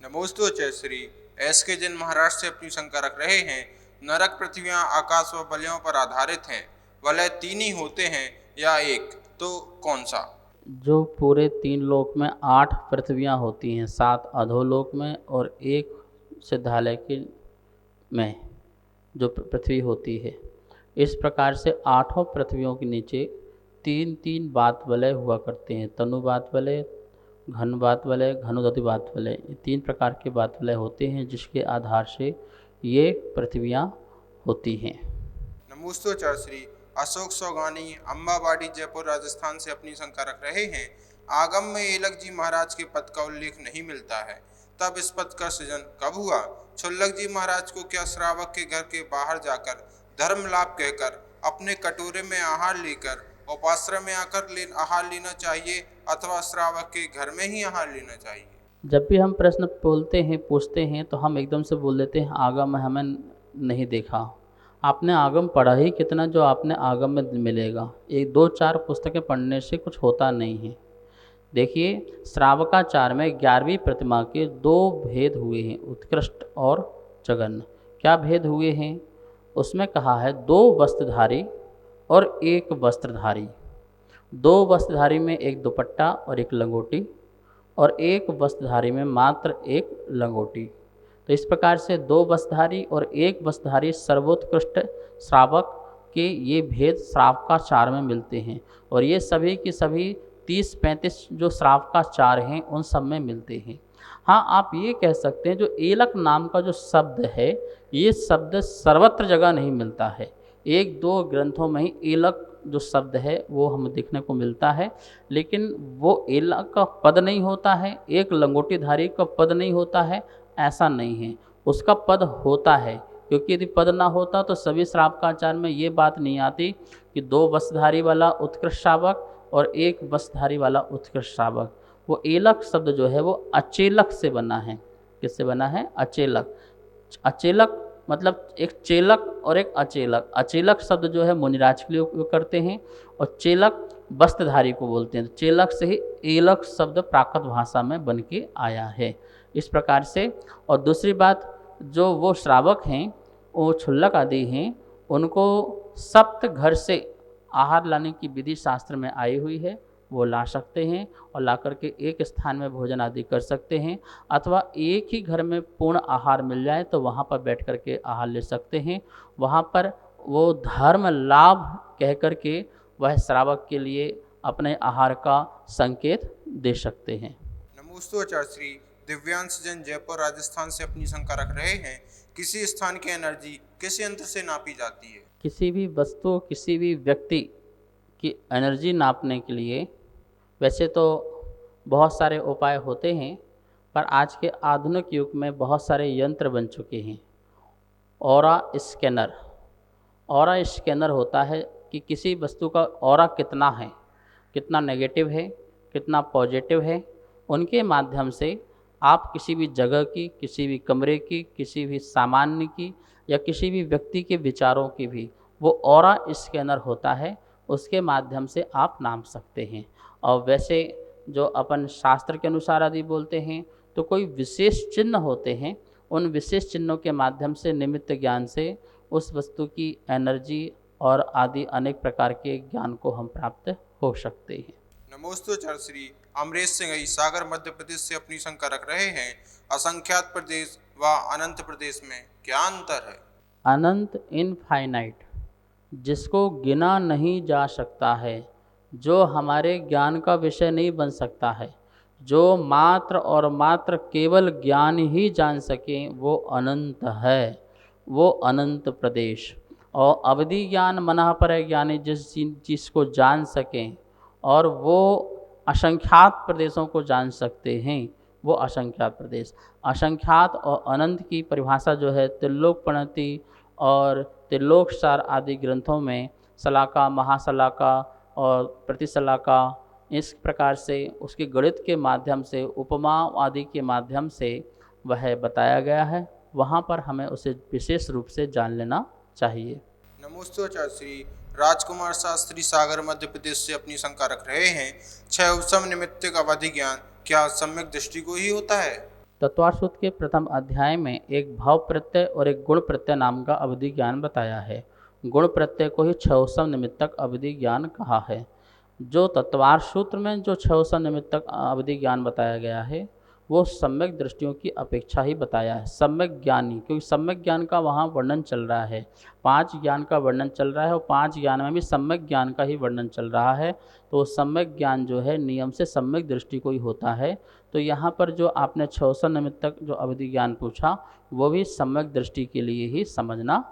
नमोस्तुते श्री एस के जैन महाराष्ट्र से अपनी शंका रख रहे हैं। नरक पृथ्वियां आकाश व वलयों पर आधारित हैं। वलय तीन ही होते हैं या एक, तो कौन सा? जो पूरे 3 लोक में 8 पृथ्वियाँ होती हैं, 7 अधोलोक में और एक सिद्धालय के में जो पृथ्वी होती है। इस प्रकार से 8 पृथ्वियों के नीचे 3-3 बात वलय हुआ करते हैं। तनु बात वलय, घन बात वलय, घनोदधि बात वलय, ये 3 प्रकार के बात वलय होते हैं, जिसके आधार से ये पृथ्वियाँ होती हैं। नमोस्तुते श्री अशोक सौगानी अम्बावाड़ी जयपुर राजस्थान से अपनी शंका रख रहे हैं। आगम में एलक जी महाराज के पद का उल्लेख नहीं मिलता है, तब इस पद का सृजन कब हुआ? छुल्लक जी महाराज को क्या श्रावक के घर के बाहर जाकर धर्म लाभ कहकर अपने कटोरे में आहार लेकर उपाश्रम में आकर आहार लेना चाहिए अथवा श्रावक के घर में ही आहार लेना चाहिए? जब भी हम प्रश्न बोलते हैं, पूछते हैं, तो हम एकदम से बोल देते हैं आगम में हमें नहीं देखा। आपने आगम पढ़ा ही कितना जो आपने आगम में मिलेगा? 1-2-4 पुस्तकें पढ़ने से कुछ होता नहीं है। देखिए, श्रावकाचार में 11वीं प्रतिमा के 2 भेद हुए हैं, उत्कृष्ट और जघन्य। क्या भेद हुए हैं? उसमें कहा है 2 वस्त्रधारी और 1 वस्त्रधारी। 2 वस्त्रधारी में एक दुपट्टा और एक लंगोटी, और 1 वस्त्रधारी में मात्र 1 लंगोटी। तो इस प्रकार से 2 वस्त्रधारी और 1 वस्त्रधारी सर्वोत्कृष्ट श्रावक के ये भेद श्रावकाचार में मिलते हैं, और ये सभी की सभी 30-35 जो श्रावकाचार हैं उन सब में मिलते हैं। हाँ, आप ये कह सकते हैं जो एलक नाम का जो शब्द है, ये शब्द सर्वत्र जगह नहीं मिलता है। 1-2 ग्रंथों में ही एलक जो शब्द है वो हमें देखने को मिलता है, लेकिन वो एलक का पद नहीं होता है, एक लंगोटीधारी का पद नहीं होता है, ऐसा नहीं है। उसका पद होता है, क्योंकि यदि पद ना होता तो सभी श्रावकाचार में ये बात नहीं आती कि 2 वस्त्रधारी वाला उत्कृष्ट श्रावक और 1 वस्त्रधारी वाला उत्कृष्ट श्रावक। वो एलक शब्द जो है वो अचेलक से बना है। किससे बना है? अचेलक। अचेलक मतलब एक चेलक और एक अचेलक। अचेलक शब्द जो है मुनिराज के लिए उपयोग करते हैं, और चेलक वस्त्रधारी को बोलते हैं। चेलक से ही एलक शब्द प्राकृत भाषा में बन के आया है, इस प्रकार से। और दूसरी बात, जो वो श्रावक हैं, वो छुल्लक आदि हैं, उनको सप्त घर से आहार लाने की विधि शास्त्र में आई हुई है। वो ला सकते हैं और ला करके एक स्थान में भोजन आदि कर सकते हैं, अथवा एक ही घर में पूर्ण आहार मिल जाए तो वहाँ पर बैठ कर के आहार ले सकते हैं। वहाँ पर वो धर्म लाभ कह कर के वह श्रावक के लिए अपने आहार का संकेत दे सकते हैं। नमोस्तुते श्री दिव्यांश जैन जयपुर राजस्थान से अपनी शंका रख रहे हैं। किसी स्थान की एनर्जी किस यंत्र से नापी जाती है? किसी भी वस्तु, किसी भी व्यक्ति की एनर्जी नापने के लिए वैसे तो बहुत सारे उपाय होते हैं, पर आज के आधुनिक युग में बहुत सारे यंत्र बन चुके हैं। Aura scanner. ऑरा स्कैनर होता है कि किसी वस्तु का ऑरा कितना है, कितना नेगेटिव है, कितना पॉजिटिव है, उनके माध्यम से आप किसी भी जगह की, किसी भी कमरे की, किसी भी सामान्य की या किसी भी व्यक्ति के विचारों की भी वो ऑरा स्कैनर होता है, उसके माध्यम से आप नाप सकते हैं। और वैसे जो अपन शास्त्र के अनुसार आदि बोलते हैं, तो कोई विशेष चिन्ह होते हैं, उन विशेष चिन्हों के माध्यम से निमित्त ज्ञान से उस वस्तु की एनर्जी और आदि अनेक प्रकार के ज्ञान को हम प्राप्त हो सकते हैं। नमोस्तुते श्री अमरेश सिंह सागर मध्य प्रदेश से अपनी शंका रख रहे हैं। असंख्यात प्रदेश व अनंत प्रदेश में क्या अंतर है? अनंत इनफाइनाइट, जिसको गिना नहीं जा सकता है, जो हमारे ज्ञान का विषय नहीं बन सकता है, जो मात्र और मात्र केवल ज्ञान ही जान सकें, वो अनंत है, वो अनंत प्रदेश। और अवधि ज्ञान मना पर ज्ञानी जिस चीज़ को जान सकें और वो असंख्यात प्रदेशों को जान सकते हैं, वो असंख्यात प्रदेश। असंख्यात और अनंत की परिभाषा जो है त्रिलोक प्रणति और त्रिलोक सार आदि ग्रंथों में शलाका, महाशलाका और प्रतिशलाका, इस प्रकार से उसके गणित के माध्यम से, उपमा आदि के माध्यम से वह बताया गया है। वहाँ पर हमें उसे विशेष रूप से जान लेना चाहिए। नमोस्तुते श्री राजकुमार शास्त्री सागर मध्य प्रदेश से अपनी शंका रख रहे हैं। 6 उपसम निमित्तिक अवधि ज्ञान क्या सम्यक दृष्टि को ही होता है? तत्वार सूत्र के प्रथम अध्याय में एक भाव प्रत्यय और एक गुण प्रत्यय नाम का अवधि ज्ञान बताया है। गुण प्रत्यय को ही छयोसम निमित्तक अवधि ज्ञान कहा है। जो तत्वार सूत्र में जो छयोसम निमित्तक अवधि ज्ञान बताया गया है वो सम्यक दृष्टियों की अपेक्षा ही बताया है। सम्यक ज्ञानी, क्योंकि सम्यक ज्ञान का वहाँ वर्णन चल रहा है, 5 ज्ञान का वर्णन चल रहा है और 5 ज्ञान में भी सम्यक ज्ञान का ही वर्णन चल रहा है। तो सम्यक ज्ञान जो है नियम से सम्यक दृष्टि को ही होता है। तो यहाँ पर जो आपने छयोसम निमित्तक जो अवधि ज्ञान पूछा वो भी सम्यक दृष्टि के लिए ही समझना।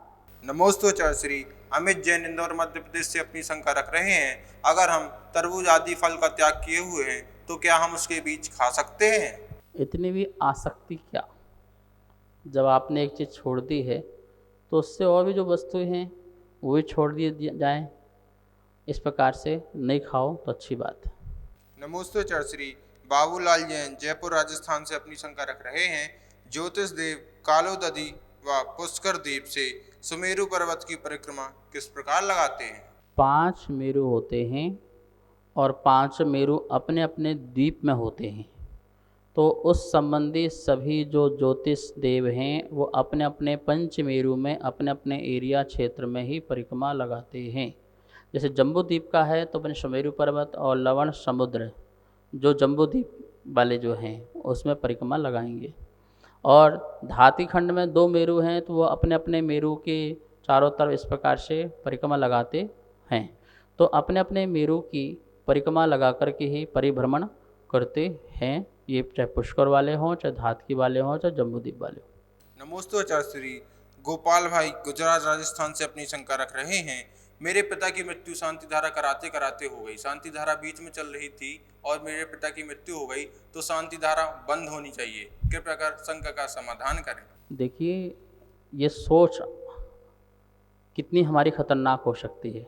नमोस्तोचार्य श्री। अमित जैन इंदौर मध्य प्रदेश से अपनी शंका रख रहे हैं, अगर हम तरबूज आदि फल का त्याग किए हुए हैं तो क्या हम उसके बीज खा सकते हैं? इतनी भी आसक्ति क्या, जब आपने एक चीज़ छोड़ दी है तो उससे और भी जो वस्तुएं हैं वो भी छोड़ दिए जाएं। इस प्रकार से नहीं खाओ तो अच्छी बात है। नमोस्तोचार्य श्री। बाबूलाल जैन जयपुर राजस्थान से अपनी शंका रख रहे हैं, ज्योतिष देव कालोदधी व पुष्कर द्वीप से सुमेरु पर्वत की परिक्रमा किस प्रकार लगाते हैं? 5 मेरु होते हैं और 5 मेरु अपने अपने द्वीप में होते हैं। तो उस संबंधी सभी जो ज्योतिष देव हैं वो अपने अपने पंच मेरु में अपने अपने एरिया क्षेत्र में ही परिक्रमा लगाते हैं। जैसे जम्बू द्वीप का है तो अपने सुमेरु पर्वत और लवण समुद्र जो जम्बू द्वीप वाले जो हैं उसमें परिक्रमा लगाएंगे। और धाती खंड में 2 मेरु हैं तो वो अपने अपने मेरु के चारों तरफ इस प्रकार से परिक्रमा लगाते हैं। तो अपने अपने मेरु की परिक्रमा लगा कर के ही परिभ्रमण करते हैं, ये चाहे पुष्कर वाले हों, चाहे धातकी वाले हों, चाहे जम्बूद्वीप वाले हों। नमोस्तोचार्य श्री। गोपाल भाई गुजरात राजस्थान से अपनी शंका रख रहे हैं, मेरे पिता की मृत्यु शांति धारा कराते कराते हो गई। शांति धारा बीच में चल रही थी और मेरे पिता की मृत्यु हो गई तो शांति धारा बंद होनी चाहिए, कृपया कर शंका का समाधान करें। देखिए, ये सोच कितनी हमारी खतरनाक हो सकती है।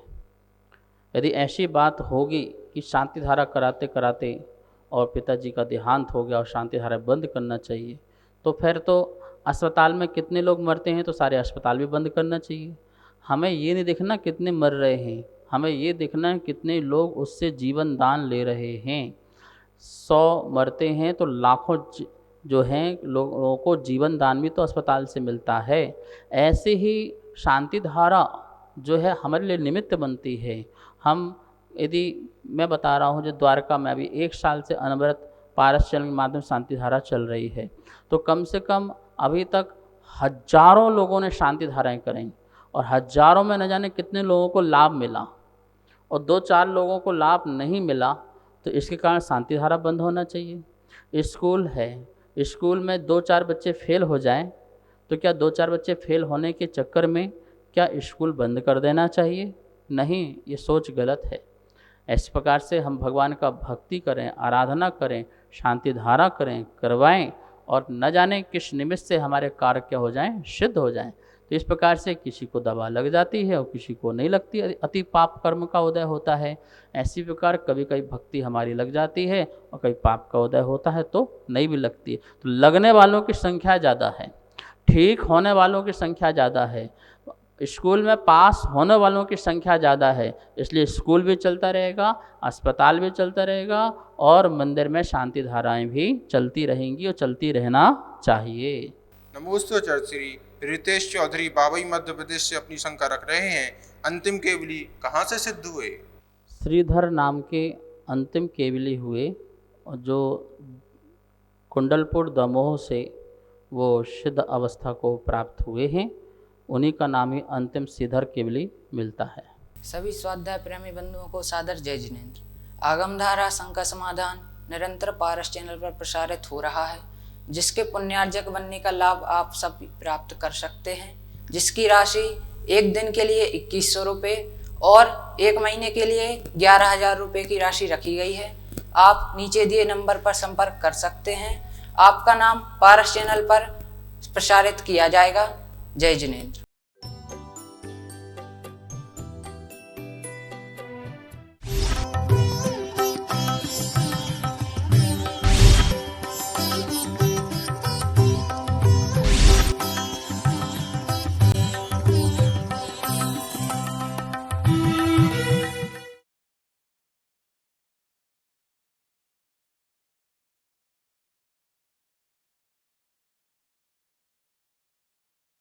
यदि ऐसी बात होगी कि शांति धारा कराते कराते और पिताजी का देहांत हो गया और शांति धारा बंद करना चाहिए, तो फिर तो अस्पताल में कितने लोग मरते हैं तो सारे अस्पताल भी बंद करना चाहिए। हमें ये नहीं देखना कितने मर रहे हैं, हमें ये देखना है कितने लोग उससे जीवन दान ले रहे हैं। 100 मरते हैं तो लाखों जो हैं लोगों को जीवन दान भी तो अस्पताल से मिलता है। ऐसे ही शांति धारा जो है हमारे लिए निमित्त बनती है। हम यदि मैं बता रहा हूँ जो द्वारका में अभी 1 साल से अनवरत पारस चैनल के माध्यम से शांति धारा चल रही है, तो कम से कम अभी तक हजारों लोगों ने शांति धाराएँ करें और हजारों में न जाने कितने लोगों को लाभ मिला और 2-4 लोगों को लाभ नहीं मिला, तो इसके कारण शांति धारा बंद होना चाहिए। स्कूल है, स्कूल में 2-4 बच्चे फेल हो जाएं तो क्या 2-4 बच्चे फेल होने के चक्कर में क्या स्कूल बंद कर देना चाहिए? नहीं, ये सोच गलत है। इस प्रकार से हम भगवान का भक्ति करें, आराधना करें, शांति धारा करें, करवाएं और न जाने किस निमित्त से हमारे कार्य क्या हो जाएं, सिद्ध हो जाएं। तो इस प्रकार से किसी को दवा लग जाती है और किसी को नहीं लगती, अति पाप कर्म का उदय होता है। ऐसी प्रकार कभी कभी भक्ति हमारी लग जाती है और कभी पाप का उदय होता है तो नहीं भी लगती है। तो लगने वालों की संख्या ज़्यादा है, ठीक होने वालों की संख्या ज़्यादा है, स्कूल में पास होने वालों की संख्या ज़्यादा है, इसलिए स्कूल भी चलता रहेगा, अस्पताल भी चलता रहेगा और मंदिर में शांति धाराएं भी चलती रहेंगी और चलती रहना चाहिए। नमोस्तोचार्य श्री। रितेश चौधरी बाबई मध्य प्रदेश से अपनी शंका रख रहे हैं, अंतिम केवली कहाँ से सिद्ध हुए? श्रीधर नाम के अंतिम केवली हुए और जो कुंडलपुर दमोह से वो सिद्ध अवस्था को प्राप्त हुए हैं, उन्हीं का नाम ही अंतिम श्रीधर केवली मिलता है। सभी स्वाध्याय प्रेमी बंधुओं को सादर जय जिनेन्द्र। आगमधारा शंका समाधान निरंतर पारस चैनल पर प्रसारित हो रहा है, जिसके पुण्यार्जक बनने का लाभ आप सब प्राप्त कर सकते हैं, जिसकी राशि 1 दिन के लिए 2100 रुपये और 1 महीने के लिए 11,000 रुपये की राशि रखी गई है। आप नीचे दिए नंबर पर संपर्क कर सकते हैं। आपका नाम पारस चैनल पर प्रसारित किया जाएगा। जय जिनेन्द्र।